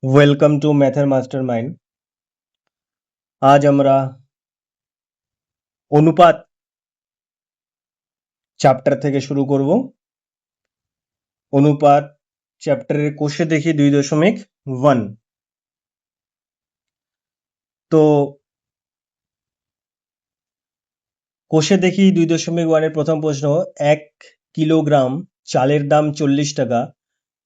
Welcome to ম্যাথের mastermind. আজ আমরা অনুপাত চ্যাপ্টার থেকে শুরু করব। অনুপাত চ্যাপ্টারের কোষে দেখি 2.1। তো কোষে দেখি 2.1 এর প্রথম প্রশ্ন, 1 কিলোগ্রাম চালের দাম 40 টাকা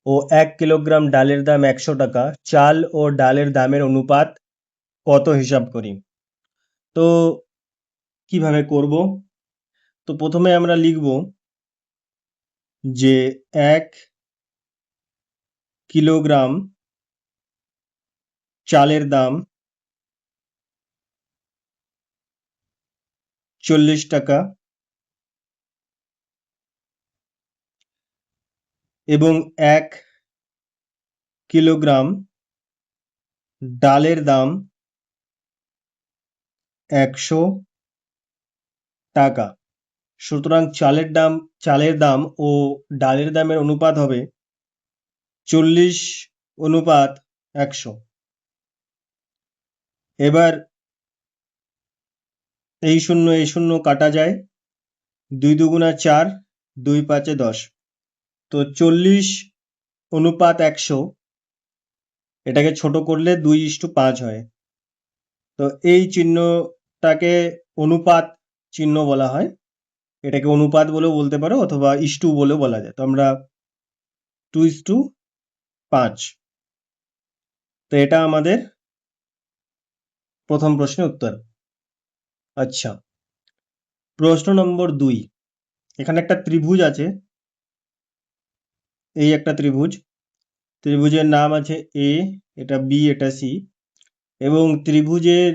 ও 1 কিলোগ্রাম ডালের দাম 100 টাকা। চাল ও ডালের দামের অনুপাত কত হিসাব করি। তো কিভাবে করব? তো প্রথমে আমরা লিখব যে 1 কিলোগ্রাম চালের দাম 40 টাকা এবং 1 কিলোগ্রাম ডালের দাম 100 টাকা। সুতরাং চালের দাম ও ডালের দামের অনুপাত হবে 40:100। এবার এই শূন্য কাটা যায়, 2 দুগুণা 4, 2 পাঁচে 10। তো 40:100 এটাকে ছোট করলে 2:5 হয়। তো এই চিহ্নটাকে অনুপাত চিহ্ন বলা হয়। এটাকে অনুপাত বলেও বলতে পারো অথবা ইস্টু বলেও বলা যায়। তো আমরা 2:5। তো এটা আমাদের প্রথম প্রশ্নের উত্তর। আচ্ছা, প্রশ্ন নম্বর 2। এখানে একটা ত্রিভুজ আছে, এই একটা ত্রিভুজের নাম আছে এ, এটা বি, এটা সি, এবং ত্রিভুজের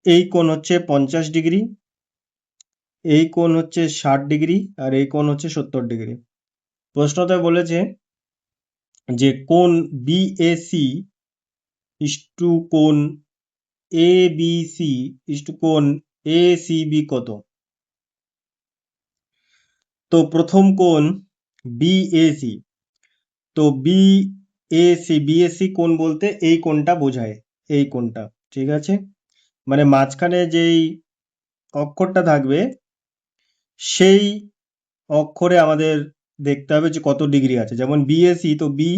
এই কোণ হচ্ছে 50 ডিগ্রি, এই কোণ হচ্ছে 60 ডিগ্রি, আর এই কোণ হচ্ছে 70 ডিগ্রি। প্রশ্নতে বলেছে যে কোণ বিএসি ইস্টু কোণ এবিসি ইস্টু কোণ এসিবি কত। তো প্রথম কোণ বিএসি, তো বিএসি কোণ বলতে এই কোণটা বোঝায়, এই কোণটা, ঠিক আছে? মানে মাঝখানে যেই অক্ষরটা থাকবে সেই অক্ষরে আমাদের দেখতে হবে যে কত ডিগ্রি আছে। যেমন বিএসি, তো বি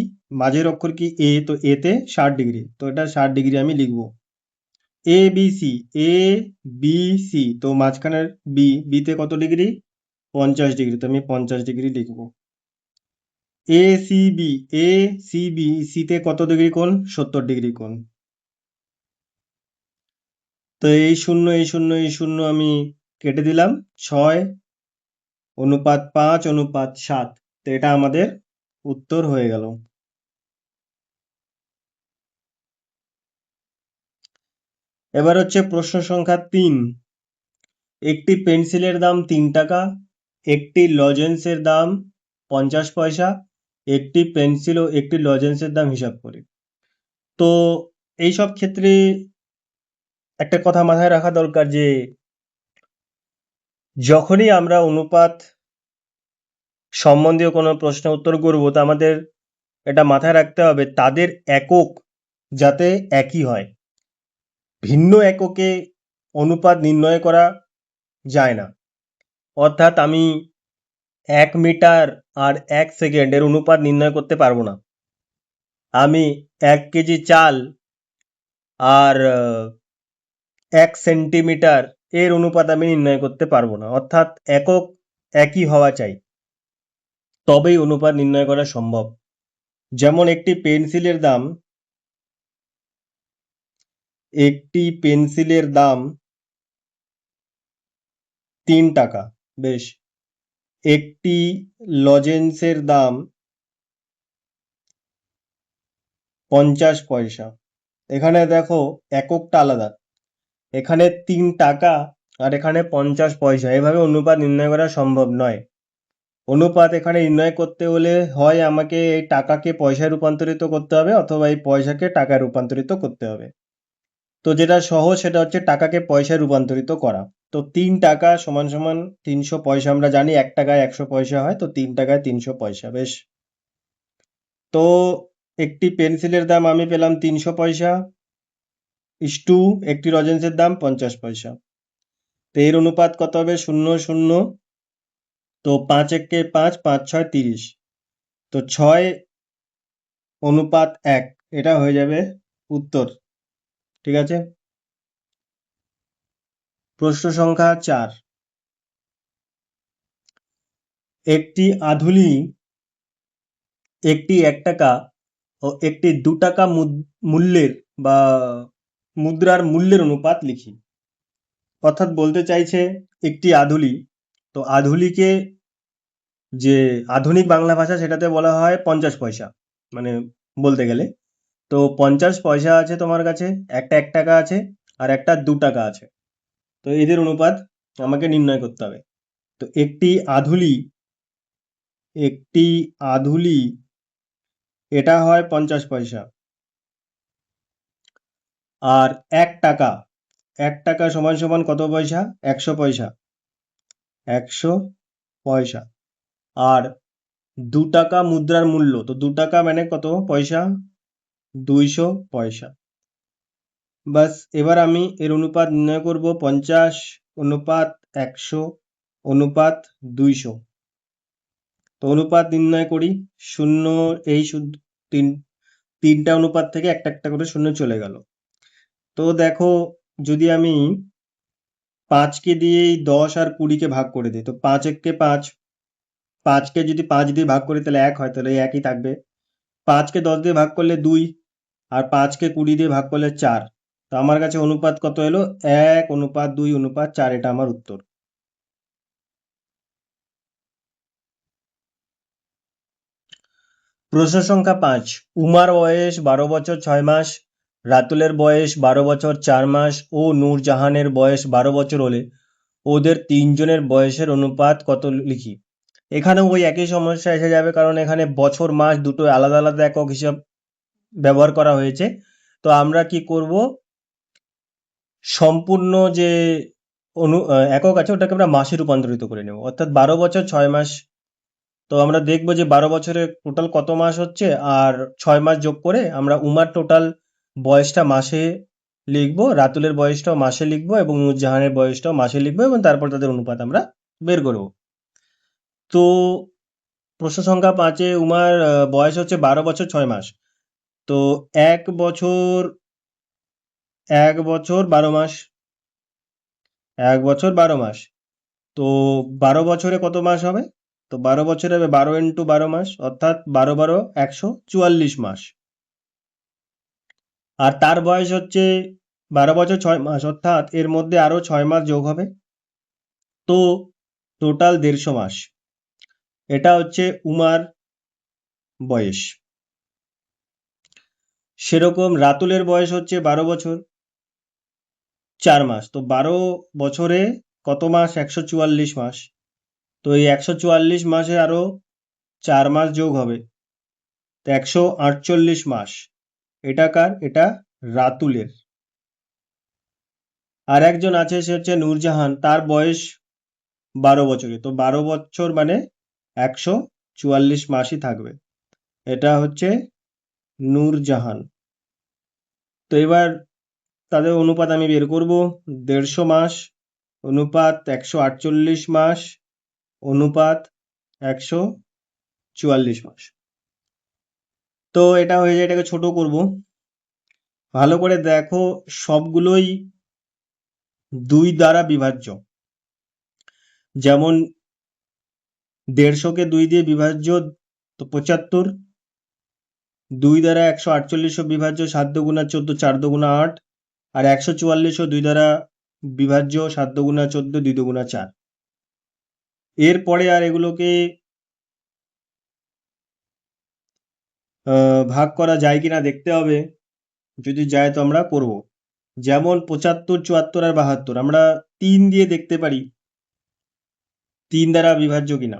মাঝের অক্ষর কি এ, তো এতে 60 ডিগ্রি, তো এটা 60 ডিগ্রি আমি লিখবো। এ বি সি, তো মাঝখানের বিতে কত ডিগ্রি? 50 ডিগ্রি, তো আমি 50 ডিগ্রি লিখবো। এ সি বি সিতে কত ডিগ্রি কোণ? 70 ডিগ্রি কোণ। তো এই শূন্য আমি কেটে দিলাম। 6:5:7, তো এটা আমাদের উত্তর হয়ে গেল। এবার হচ্ছে প্রশ্ন সংখ্যা 3। একটি পেন্সিলের দাম 3 টাকা, একটি লজেন্সের দাম 50 পয়সা। একটি পেন্সিল ও একটি লজেন্সের দাম হিসাব করি। তো এই সব ক্ষেত্রে একটা কথা মাথায় রাখা দরকার যে যখনই আমরা অনুপাত সম্বন্ধীয় কোনো প্রশ্নের উত্তর করব, তো আমাদের এটা মাথায় রাখতে হবে তাদের একক যাতে একই হয়। ভিন্ন এককে অনুপাত নির্ণয় করা যায় না। অর্থাৎ আমি 1 মিটার আর 1 সেকেন্ড এর অনুপাত নির্ণয় করতে পারবো না। আমি 1 কেজি চাল আর 1 সেন্টিমিটার এর অনুপাত আমি নির্ণয় করতে পারবো না। অর্থাৎ একক একই হওয়া চাই, তবেই অনুপাত নির্ণয় করা সম্ভব। যেমন একটি পেন্সিলের দাম 3 টাকা, বেশ। একটি লজেন্সের দাম 50 পয়সা। এখানে দেখো এককটা আলাদা, এখানে 3 টাকা আর এখানে 50 পয়সা। এভাবে অনুপাত নির্ণয় করা সম্ভব নয়। অনুপাত এখানে নির্ণয় করতে হলে হয় আমাকে এই টাকাকে পয়সায় রূপান্তরিত করতে হবে, অথবা এই পয়সাকে টাকায় রূপান্তরিত করতে হবে। তো যেটা সহজ সেটা হচ্ছে টাকাকে পয়সায় রূপান্তরিত করা। তো 3 টাকা সমান সমান 300 পয়সা। আমরা জানি 1 টাকায় 100 পয়সা হয়, তো 3 টাকায় 300 পয়সা, বেশ। তো একটি পেন্সিলের দাম আমি পেলাম 300 পয়সা ইস্টু একটি লজেন্সের দাম 50 পয়সা। তো এর অনুপাত কত হবে? 0 0। তো 5 একে 5, 5 6 30। তো 6:1 এটা হয়ে যাবে উত্তর। ঠিক আছে। প্রশ্ন সংখ্যা 4। একটি আধুলি একটি 1 টাকা ও একটি 2 টাকা মূল্যের বা মুদ্রার মূল্যের অনুপাত লিখি। অর্থাৎ বলতে চাইছে একটি আধুলি, তো আধুলিকে যে আধুনিক বাংলা ভাষা সেটাতে বলা হয় 50 পয়সা, মানে বলতে গেলে। তো 50 পয়সা আছে তোমার কাছে, একটা 1 টাকা আছে আর একটা 2 টাকা আছে। তো এদের অনুপাত আমাকে নির্ণয় করতে হবে। তো একটি আধুলি এটা হয় 50 পয়সা, আর 1 টাকা সমান সমান কত পয়সা? 100 পয়সা, 100 পয়সা। আর 2 টাকা মুদ্রার মূল্য, তো 2 টাকা মানে কত পয়সা? 200 পয়সা। বাস, এবার আমি এর অনুপাত নির্ণয় করব 50 অনুপাত 100 অনুপাত 200। তো অনুপাত নির্ণয় করি। শূন্য, এই শুধু তিনটা অনুপাত থেকে একটা একটা করে শূন্য চলে গেল। তো দেখো, যদি আমি 5কে দিয়ে 10 আর 20কে ভাগ করে দিই, তো 5 একে 5, 5কে যদি 5 দিয়ে ভাগ করি তাহলে 1 হয়, তাহলে একই থাকবে। 5কে 10 দিয়ে ভাগ করলে 2, আর 5কে 20 দিয়ে ভাগ করলে 4। তো আমার কাছে অনুপাত কত এলো? 1:2:4, এটা আমার উত্তর। প্রশ্ন সংখ্যা 5। উমার বয়স 12 বছর 6 মাস, রাতুলের বয়স 12 বছর 4 মাস ও নূরজাহানের বয়স 12 বছর হলে ওদের তিনজনের বয়সের অনুপাত কত লিখি। এখানেও ওই একই সমস্যা এসে যাবে, কারণ এখানে বছর মাস দুটো আলাদা আলাদা একক হিসাব ব্যবহার করা হয়েছে। তো আমরা কি করব, সম্পূর্ণ যে একক আছে ওটাকে আমরা মাসে রূপান্তরিত করে নেব। অর্থাৎ 12 বছর 6 মাস, তো আমরা দেখব যে 12 বছরে টোটাল কত মাস হচ্ছে, আর 6 মাস যোগ করে আমরা উমার টোটাল বয়সটা মাসে লিখবো, রাতুলের বয়সটাও মাসে লিখবো এবং নূরজাহানের বয়সটাও মাসে লিখবো, এবং তারপর তাদের অনুপাত আমরা বের করব। তো প্রশ্ন সংখ্যা 5-এ উমার বয়স হচ্ছে 12 বছর 6 মাস। তো 1 বছর 12 মাস, 1 বছর 12 মাস। তো 12 বছরে কত মাস হবে? তো 12 বছরে হবে 12 ইন্টু 12 মাস, অর্থাৎ 12 12 144 মাস। আর তার বয়স হচ্ছে 12 বছর 6 মাস, অর্থাৎ এর মধ্যে আরো 6 মাস যোগ হবে, তো টোটাল 150 মাস। এটা হচ্ছে উমার বয়স। সেরকম রাতুলের বয়স হচ্ছে 12 বছর 4 মাস। তো 12 বছরে কত মাস? 144 মাস। তো এই 144 মাসে আরো 4 মাস যোগ হবে, তো 148 মাস। এটা কার? এটা রাতুলের। আর একজন আছে, সে হচ্ছে নূরজাহান, তার বয়স 12 বছরে। তো 12 বছর মানে 144 মাসই থাকবে। এটা হচ্ছে নূরজাহান। তো এবার তাদের অনুপাত আমি বের করব। 150 মাস অনুপাত 148 মাস অনুপাত 144 মাস। তো এটা হয়ে যায়, এটাকে ছোট করব। ভালো করে দেখো, সবগুলোই 2 দ্বারা বিভাজ্য। যেমন 150কে 2 দিয়ে বিভাজ্য, তো 75। 2 দ্বারা 148ও বিভাজ্য, 7 দুগুণা 14, 4 দুগুণা 8। আর 144ও 2 দ্বারা বিভাজ্য, 7 দুগুণা 14, 2 দুগুণা 4। এরপরে আর এগুলোকে ভাগ করা যায় কিনা দেখতে হবে, যদি যায় তো আমরা করব। যেমন 75, 74 আর 72 আমরা 3 দিয়ে দেখতে পারি 3 দ্বারা বিভাজ্য কিনা।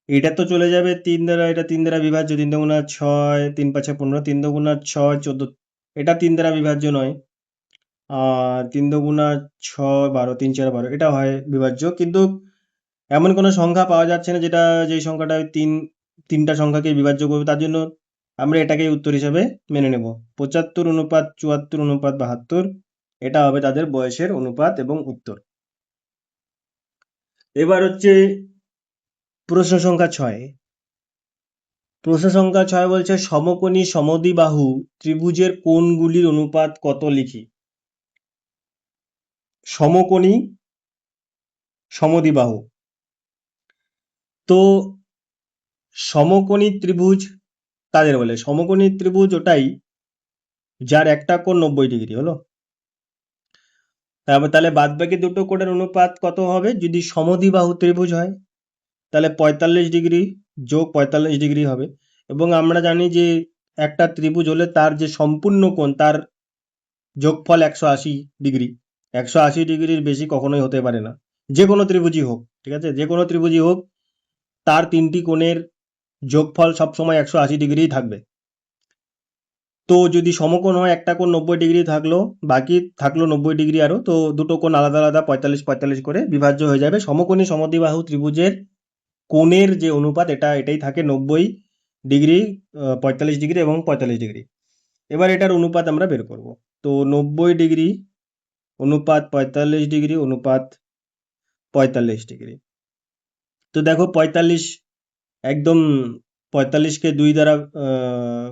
এটা তো চলে যাবে 3 দ্বারা, এটা 3 দ্বারা বিভাজ্য, 3 দুগুণা 6, 3 5 15, 3 দুগুণা 6, 14, এটা 3 দ্বারা বিভাজ্য নয়। আর 3 দুগুণা 6, 12, 3 4 12, এটা হয় বিভাজ্য। কিন্তু এমন কোনো সংখ্যা পাওয়া যাচ্ছে না যেটা, যেই সংখ্যাটা 3 তিনটা সংখ্যাকে বিভাজ্য করবো, তার জন্য আমরা এটাকেই উত্তর হিসাবে মেনে নেব। 75:74:72, এটা হবে তাদের বয়সের অনুপাত এবং উত্তর। এবার হচ্ছে প্রশ্ন সংখ্যা 6। প্রশ্ন সংখ্যা 6 বলছে সমকোণী সমদ্বিবাহু ত্রিভুজের কোণগুলির অনুপাত কত লিখি। সমকোণী সমদ্বিবাহু, তো সমকোণী ত্রিভুজ কাদের বলে? সমকোণী ত্রিভুজ ওটাই যার একটা কোণ 90° হলো। তারপর তাহলে বাদবাকি দুটো কোণের অনুপাত কত হবে? যদি সমদ্বিবাহু ত্রিভুজ হয় তাহলে 45° যোগ 45° হবে। এবং আমরা জানি যে একটা ত্রিভুজ হলে তার যে সম্পূর্ণ কোণ তার যোগফল 180°। 180°-র বেশি কখনোই হতে পারে না, যে কোনো ত্রিভুজই হোক, ঠিক আছে, যে কোনো ত্রিভুজই হোক তার তিনটি কোণের যোগফল সবসময় 180°ই থাকবে। তো যদি সমকোণ হয়, একটা কোণ 90° থাকলো, বাকি থাকলো 90° আরও, তো দুটো কোণ আলাদা আলাদা 45-45 করে বিভাজ্য হয়ে যাবে। সমকোণী সমদ্বিবাহু ত্রিভুজের কোণের যে অনুপাত এটাই থাকে 90°, 45° এবং 45°। এবার এটার অনুপাত আমরা বের করব। তো 90° অনুপাত 45° অনুপাত 45°। তো দেখো 45 একদম 45কে 2 দ্বারা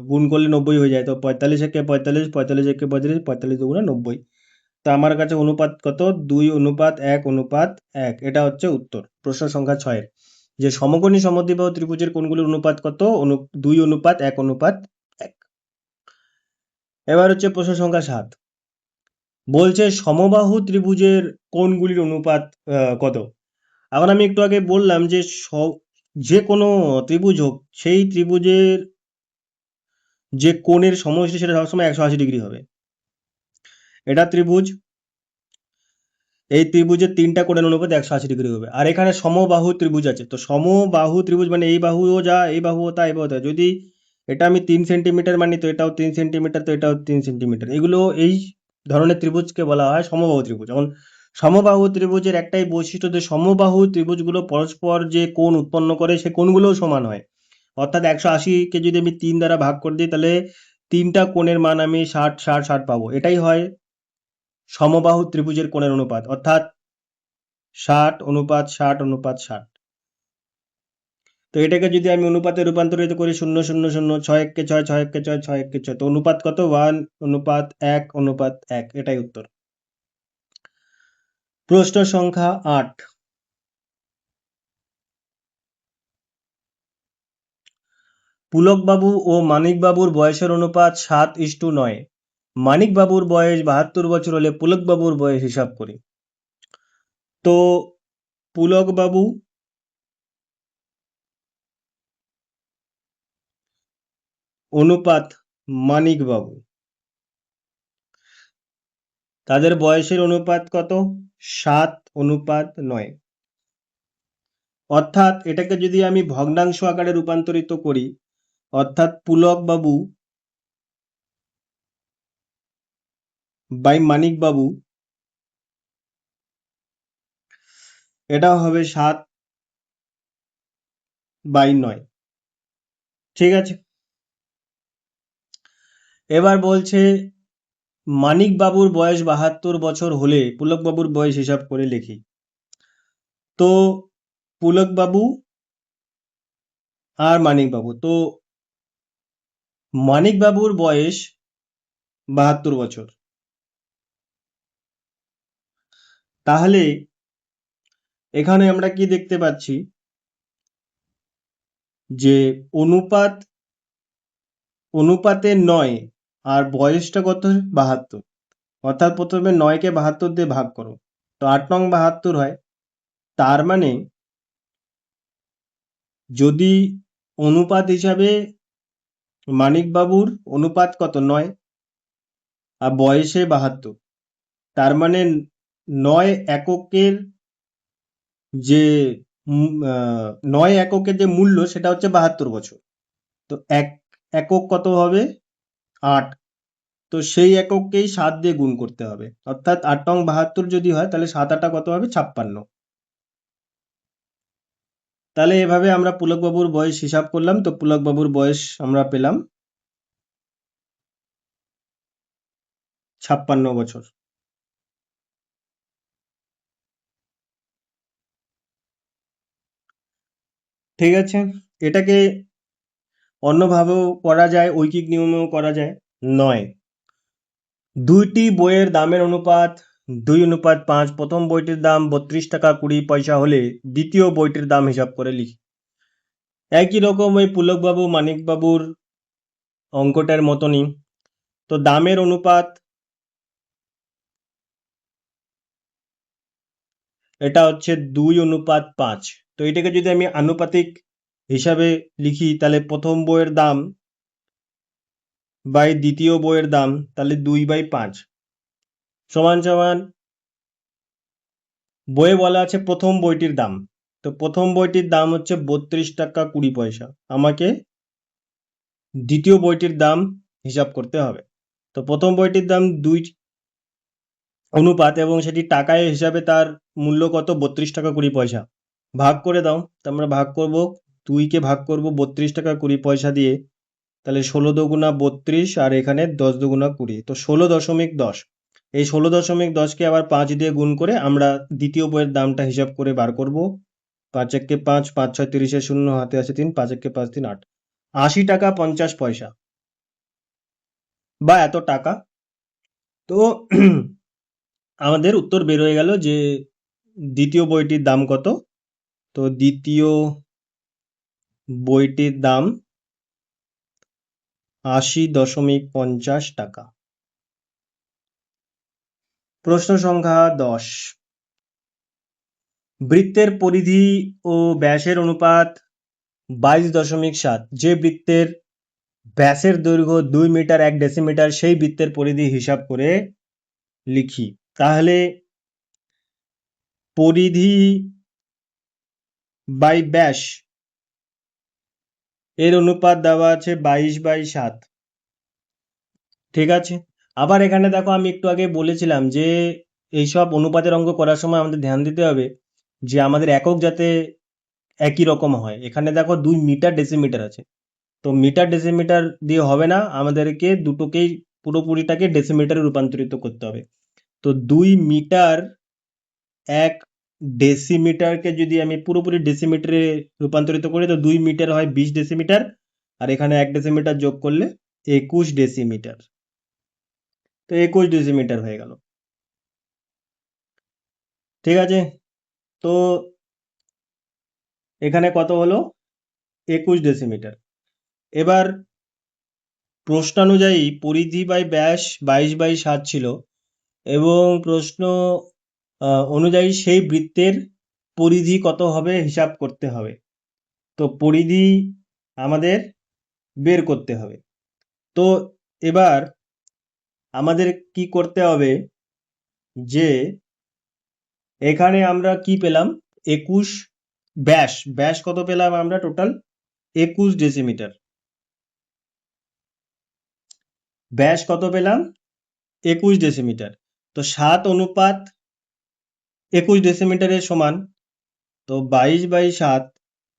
গুণ করলে 90 হয়ে যায়। তো 45 একে 45, 45 একে 45, 45 দুগুণে 90। তো আমার কাছে অনুপাত কত? 2:1:1:1। এটা হচ্ছে উত্তর প্রশ্ন সংখ্যা 6-এর, যে সমকোণী সমদ্বিবাহু ত্রিভুজের কোণগুলির অনুপাত কত? 2:1:1:1। এবার হচ্ছে প্রশ্ন সংখ্যা 7। বলছে সমবাহু ত্রিভুজের কোণগুলির অনুপাত কত? আবার আমি একটু আগে বললাম যে যে কোনো ত্রিভুজ হোক, সেই ত্রিভুজের যে কোণের সমষ্টি সেটা সবসময় 180° হবে। এটা ত্রিভুজ, এই ত্রিভুজের তিনটা কোণের অনুপাত 180° হবে। আর এখানে সমবাহু ত্রিভুজ আছে, তো সমবাহু ত্রিভুজ মানে এই বাহুও যা, এই বাহুও তা, এই বাহু তা। যদি এটা আমি 3 সেন্টিমিটার মানি তো এটাও 3 সেন্টিমিটার, তো এটাও 3 সেন্টিমিটার। এগুলো এই ধরনের ত্রিভুজকে বলা হয় সমবাহু ত্রিভুজ। এখন সমবাহু ত্রিভুজের একটাই বৈশিষ্ট্য যে সমবাহু ত্রিভুজগুলো পরস্পর যে কোণ উৎপন্ন করে সে কোণগুলোও সমান হয়। অর্থাৎ 180কে যদি আমি 3 দ্বারা ভাগ করে দিই তাহলে তিনটা কোণের মান আমি 60-60-60 পাবো। এটাই হয় সমবাহু ত্রিভুজের কোণের অনুপাত, অর্থাৎ 60:60:60। তো এটাকে যদি আমি অনুপাতে রূপান্তরিত করি 0:0:0, 6-1-6, 6-1-6, 6-1-6, তো অনুপাত কত? 1:1:1। এটাই উত্তর। প্রশ্ন সংখ্যা 8। পুলকবাবু ও মানিকবাবুর বয়সের অনুপাত 7:9। মানিকবাবুর বয়স 72 বছর হলে পুলকবাবুর বয়স হিসাব করি। তো পুলকবাবু অনুপাত মানিকবাবু, তাদের বয়সের অনুপাত কত? 7:9। অর্থাৎ এটাকে যদি আমি ভগ্নাংশ আকারে রূপান্তরিত করি, অর্থাৎ পুলকবাবু বাই মানিকবাবু, এটা হবে 7/9। ঠিক আছে। এবার বলছে মানিকবাবুর বয়স 72 বছর হলে পুলকবাবুর বয়স হিসাব করে লিখি। তো পুলকবাবু আর মানিকবাবু, তো মানিকবাবুর বয়স 72 বছর, তাহলে এখানে আমরা কি দেখতে পাচ্ছি যে অনুপাতে 9 আর বয়সটা কত? 72। অর্থাৎ প্রথমে 9কে 72 দিয়ে ভাগ করো, তো 8×72 হয়। তার মানে যদি অনুপাত হিসাবে মানিকবাবুর অনুপাত কত? 9 আর বয়সে 72, তার মানে 9 এককের যে 9 এককের যে মূল্য সেটা হচ্ছে 72 বছর। তো একক কত হবে? 8। তো সেই একককেই 7 দিয়ে গুণ করতে হবে, অর্থাৎ 8×72 যদি হয় তাহলে 7 × 8 কত হবে? 56। তাহলে এভাবে আমরা পুলকবাবুর বয়স হিসাব করলাম। তো পুলকবাবুর বয়স আমরা পেলাম 56 বছর। ঠিক আছে, এটাকে অন্যভাবেও করা যায়, ঐকিক নিয়মেও করা যায়। নয়, দুইটি বইয়ের দামের অনুপাত 2:5। প্রথম বইটির দাম 32 টাকা 20 পয়সা হলে দ্বিতীয় বইটির দাম হিসাব করে লিখি। একই রকম ওই পুলকবাবু মানিকবাবুর অঙ্কটার মতনই। তো দামের অনুপাত এটা হচ্ছে 2:5। তো এটাকে যদি আমি আনুপাতিক হিসাবে লিখি, তাহলে প্রথম বইয়ের দাম বাই দ্বিতীয় বইয়ের দাম, তাহলে 2/5 সমান সমান, বইয়ে বলা আছে প্রথম বইটির দাম। তো প্রথম বইটির দাম হচ্ছে 32 টাকা 20 পয়সা। আমাকে দ্বিতীয় বইটির দাম হিসাব করতে হবে। তো প্রথম বইটির দাম 2 অনুপাত এবং সেটি টাকায় হিসাবে তার মূল্য কত, 32 টাকা 20 পয়সা। ভাগ করে দাও। তো আমরা ভাগ করব, 2কে ভাগ করব 32 টাকা 20 পয়সা দিয়ে, তাহলে 16 দুগুণা 32 আর এখানে 10 দুগুণা 20, তো 16.10। এই 16.10কে আবার 5 দিয়ে গুণ করে আমরা দ্বিতীয় বইয়ের দামটা হিসাব করে বার করব। 5 একে 5, 5 6 30, 0 হাতে আছে 3, 5 একে 5 3 8, 80 টাকা 50 পয়সা বা এত টাকা। তো আমাদের উত্তর বের হয়ে গেল যে দ্বিতীয় বইটির দাম কত। তো দ্বিতীয় বইটির দাম 80.50 টাকা। প্রশ্ন সংখ্যা 10, বৃত্তের পরিধি ও ব্যাসের অনুপাত 22.7। যে বৃত্তের ব্যাসের দৈর্ঘ্য 2 মিটার 1 ডেসিমিটার, সেই বৃত্তের পরিধি হিসাব করে লিখি। তাহলে পরিধি বাই ব্যাস এর অনুপাত দেওয়া আছে 22/7। ঠিক আছে, আবার এখানে দেখো আমি একটু আগে বলেছিলাম যে এইসব অনুপাতের অঙ্ক করার সময় আমাদের ধ্যান দিতে হবে যে আমাদের একক যাতে একই রকম হয়। এখানে দেখো 2 মিটার ডেসিমিটার আছে, তো মিটার ডেসিমিটার দিয়ে হবে না, আমাদেরকে দুটোকেই পুরোপুরিটাকে ডেসিমিটারে রূপান্তরিত করতে হবে। তো 2 মিটার 1 ডেসিমিটারকে যদি আমি পুরোপুরি ডেসিমিটারে রূপান্তরিত করি, তো 2 মিটার হয় 20 ডেসিমিটার, আর এখানে 1 ডেসিমিটার যোগ করলে 21 ডেসিমিটার। তো 21 ডেসিমিটার হয়ে গেল। ঠিক আছে, তো এখানে কত হলো, 21 ডেসিমিটার। এবার প্রশ্নানুযায়ী পরিধি বাই ব্যাস 22/7 ছিল এবং প্রশ্ন অনুযায়ী সেই বৃত্তের পরিধি কত হবে হিসাব করতে হবে। তো পরিধি আমাদের বের করতে হবে। তো এবার আমাদের কি করতে হবে যে এখানে আমরা কি পেলাম, 21 ব্যাস, ব্যাস কত পেলাম আমরা, টোটাল 21 ডেসিমিটার। ব্যাস কত পেলাম, 21 ডেসিমিটার। তো 7:21 ডেসিমিটারের সমান, তো 22/7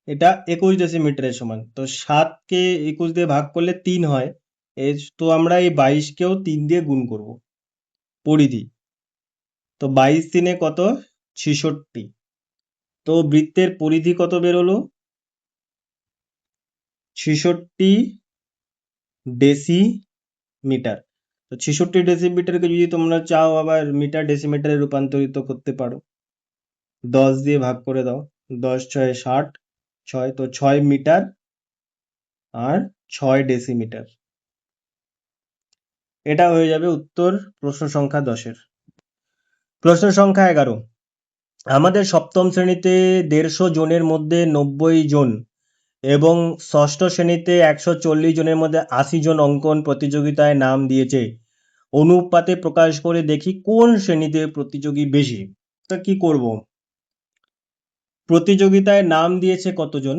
এটা 21 ডেসিমিটারের সমান। তো 7কে 21 দিয়ে ভাগ করলে 3 হয়। তো আমরা এই 22কেও 3 দিয়ে গুণ করব পরিধি। তো 22 3 কত, 66। তো বৃত্তের পরিধি কত বেরোলো, 66 ডেসিমিটার। তো 66 ডেসিমিটারকে যদি তোমরা চাও আবার মিটার ডেসিমিটারে রূপান্তরিত করতে পারো, 10 দিয়ে ভাগ করে দাও, 10 6 60, 6, তো 6 মিটার আর 6 ডেসিমিটার। এটা হয়ে যাবে উত্তর প্রশ্ন সংখ্যা 10-এর। প্রশ্ন সংখ্যা 11, আমাদের সপ্তম শ্রেণীতে 150 জনের মধ্যে 90 জন এবং ষষ্ঠ শ্রেণীতে 140 জনের মধ্যে 80 জন অঙ্কন প্রতিযোগিতায় নাম দিয়েছে। অনুপাতে প্রকাশ করে দেখি কোন শ্রেণীতে প্রতিযোগী বেশি। তা কি করব, প্রতিযোগিতায় নাম দিয়েছে কতজন,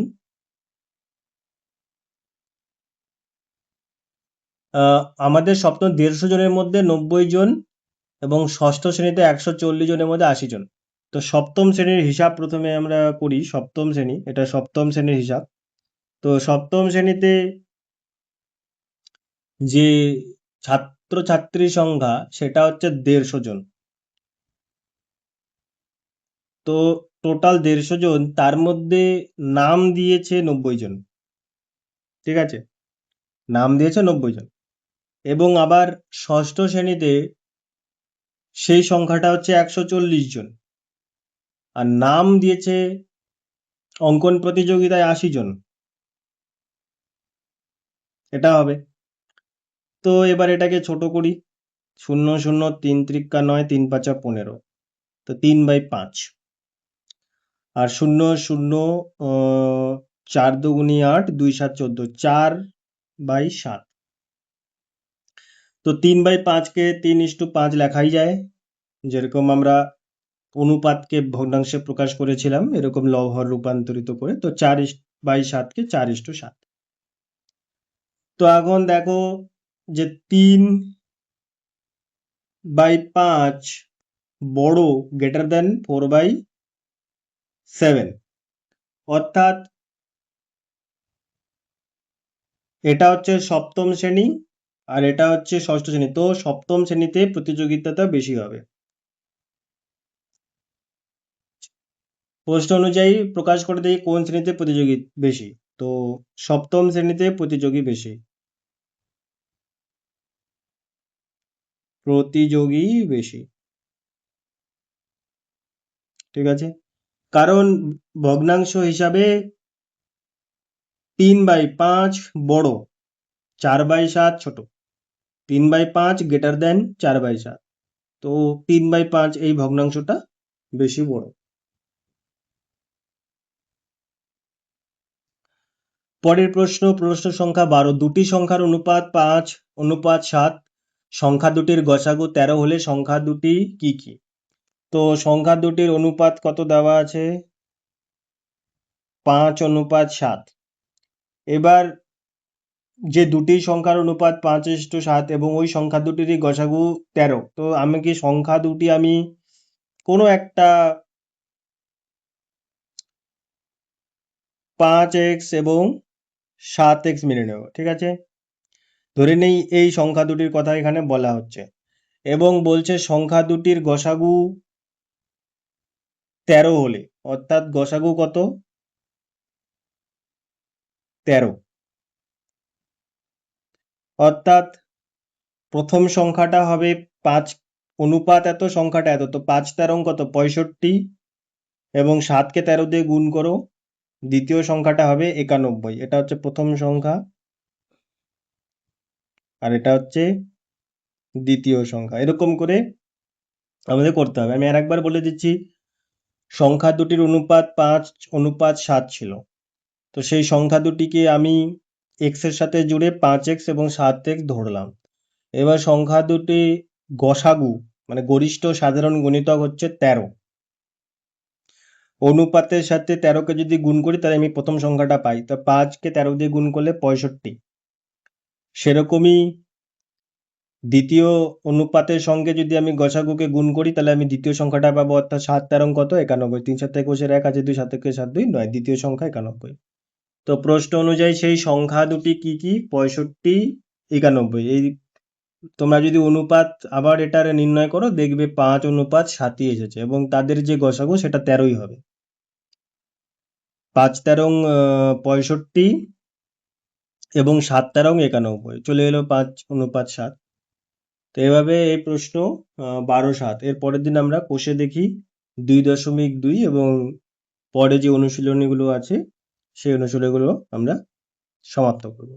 আমাদের সপ্তম 150 জনের মধ্যে 90 জন এবং ষষ্ঠ শ্রেণীতে 140 জনের মধ্যে 80 জন। তো সপ্তম শ্রেণীর হিসাব প্রথমে আমরা করি। সপ্তম শ্রেণী, এটা সপ্তম শ্রেণীর হিসাব। তো সপ্তম শ্রেণীতে যে ছাত্রছাত্রী সংখ্যা সেটা হচ্ছে 150 জন। তো টোটাল 150 জন, তার মধ্যে নাম দিয়েছে 90 জন। ঠিক আছে, নাম দিয়েছে 90 জন। এবং আবার ষষ্ঠ শ্রেণীতে সেই সংখ্যাটা হচ্ছে 140 জন, আর নাম দিয়েছে অঙ্কন প্রতিযোগিতায় 80 জন। এটা হবে। তো এবার এটাকে ছোট করি। 0 0 3 × 9, 3 5 15, তো 3/5। আর 0 0 4 2 8, 2 7 14, 4/7। তো 3/5-কে 3:5 লেখাই যায়, যেরকম আমরা অনুপাতকে ভগ্নাংশে প্রকাশ করেছিলাম, এরকম লব-হর রূপান্তরিত করে। তো 4/7-কে 4:7। তো এখন দেখো যে 3/5 বড় গ্রেটার দেন 4/7, অর্থাৎ এটা হচ্ছে সপ্তম শ্রেণী আর এটা হচ্ছে ষষ্ঠ শ্রেণী। তো সপ্তম শ্রেণীতে প্রতিযোগিতাটা বেশি হবে। প্রশ্ন অনুযায়ী প্রকাশ করে দেই কোন শ্রেণীতে প্রতিযোগী বেশি। তো সপ্তম শ্রেণীতে প্রতিযোগী বেশি, প্রতিযোগী বেশি। ঠিক আছে, কারণ ভগ্নাংশ হিসাবে 3/5 বড়, 4/7 ছোট। 3/5 গ্রেটার দেন 4/7, তো 3/5 এই ভগ্নাংশটা বেশি বড়। পরের প্রশ্ন সংখ্যা 12। দুটি সংখ্যার অনুপাত 5:7। সংখ্যা দুটির গসাগু 13 হলে সংখ্যা দুটি কি কি? তো সংখ্যা দুটির অনুপাত কত দেওয়া আছে? 5:7। এবার যে দুটি সংখ্যার অনুপাত 5:7 এবং ওই সংখ্যা দুটিরই গসাগু 13, তো আমি কি সংখ্যা দুটি আমি কোনো একটা 5x এবং 7x মেনে নেব। ঠিক আছে, ধরে নেই এই সংখ্যা দুটির কথা এখানে বলা হচ্ছে এবং বলছে সংখ্যা দুটির গসাগু 13 হলে, অর্থাৎ গসাগু কত? 13। অর্থাৎ প্রথম সংখ্যাটা হবে 5, অনুপাত এত, সংখ্যাটা এত, তো 5 13 কত? 65, এবং 7কে 13 দিয়ে গুণ করো, দ্বিতীয় সংখ্যাটা হবে 91। এটা হচ্ছে প্রথম সংখ্যা আর এটা হচ্ছে দ্বিতীয় সংখ্যা। এরকম করে আমাদের করতে হবে। আমি আর একবার বলে দিচ্ছি, সংখ্যা দুটির অনুপাত 5:7 ছিল। তো সেই সংখ্যা দুটিকে আমি x এর সাথে জুড়ে 5x এবং 7x ধরলাম। এবার সংখ্যা দুটি গসাগু মানে গরিষ্ঠ সাধারণ গুণিতক হচ্ছে 13। অনুপাতের সাথে 13কে যদি গুণ করি তাহলে আমি প্রথম সংখ্যাটা পাই। তো 5কে 13 দিয়ে গুণ করলে 65। সেরকমই দ্বিতীয় অনুপাতের সঙ্গে যদি আমি গসাগুকে গুণ করি তাহলে আমি দ্বিতীয় সংখ্যাটা পাবো, অর্থাৎ 7 13 কত? 91। 3 7 21 1 আছে, 2 7 21 7 2 9, দ্বিতীয় সংখ্যা 91। তো প্রশ্ন অনুযায়ী সেই সংখ্যা দুটি কি কি? 65, 91। এই তোমরা যদি অনুপাত আবার এটার নির্ণয় করো দেখবে 5:7 এসেছে এবং তাদের যে গসাগু সেটা 13ই হবে। 5 13 65 এবং 7 13 91, চলে এলো 5:7। তো এভাবে এই প্রশ্ন 12-7। এর পরের দিন আমরা কষে দেখি 2.2 এবং পরে যে অনুশীলনীগুলো আছে সেই অনুশীলনীগুলো আমরা সমাপ্ত করব।